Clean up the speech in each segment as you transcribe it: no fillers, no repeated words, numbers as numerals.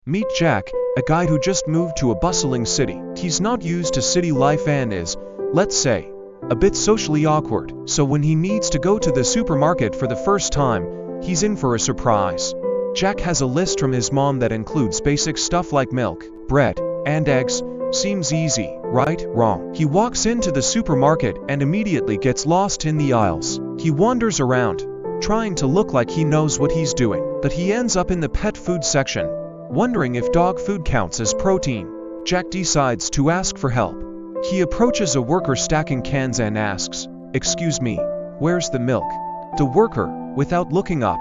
Meet Jack, a guy who just moved to a bustling city. He's not used to city life and is, let's say, a bit socially awkward. So when he needs to go to the supermarket for the first time, he's in for a surprise. Jack has a list from his mom that includes basic stuff like milk, bread, and eggs. Seems easy, right? Wrong. He walks into the supermarket and immediately gets lost in the aisles. He wanders around, trying to look like he knows what he's doing, but he ends up in the pet food section, wondering if dog food counts as protein. Jack decides to ask for help. He approaches a worker stacking cans and asks, "Excuse me, where's the milk?" The worker, without looking up,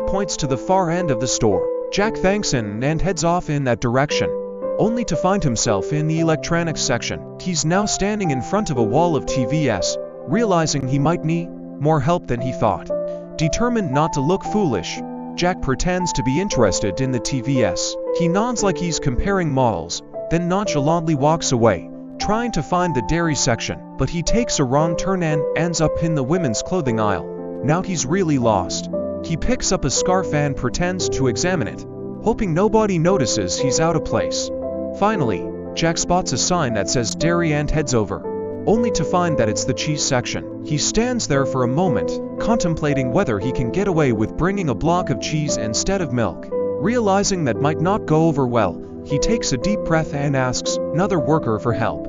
points to the far end of the store. Jack thanks him and heads off in that direction, only to find himself in the electronics section. He's now standing in front of a wall of TVs, realizing he might need more help than he thought. Determined not to look foolish, Jack pretends to be interested in the TVs. He nods like he's comparing models, then nonchalantly walks away, trying to find the dairy section. But he takes a wrong turn and ends up in the women's clothing aisle. Now he's really lost. He picks up a scarf and pretends to examine it, hoping nobody notices he's out of place. Finally, Jack spots a sign that says dairy and heads over, only to find that it's the cheese section. He stands there for a moment, contemplating whether he can get away with bringing a block of cheese instead of milk. Realizing that might not go over well, he takes a deep breath and asks another worker for help.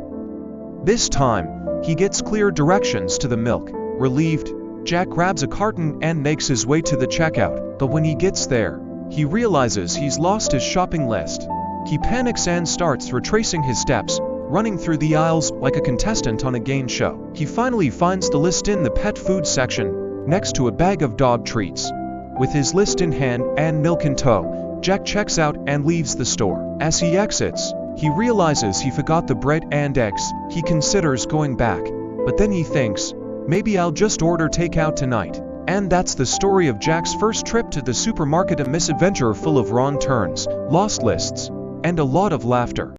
This time, he gets clear directions to the milk. Relieved, Jack grabs a carton and makes his way to the checkout. But when he gets there, he realizes he's lost his shopping list. He panics and starts retracing his steps, running through the aisles like a contestant on a game show. He finally finds the list in the pet food section, next to a bag of dog treats. With his list in hand and milk in tow, Jack checks out and leaves the store. As he exits, he realizes he forgot the bread and eggs. He considers going back, but then he thinks, maybe I'll just order takeout tonight. And that's the story of Jack's first trip to the supermarket, a misadventure full of wrong turns, lost lists, and a lot of laughter.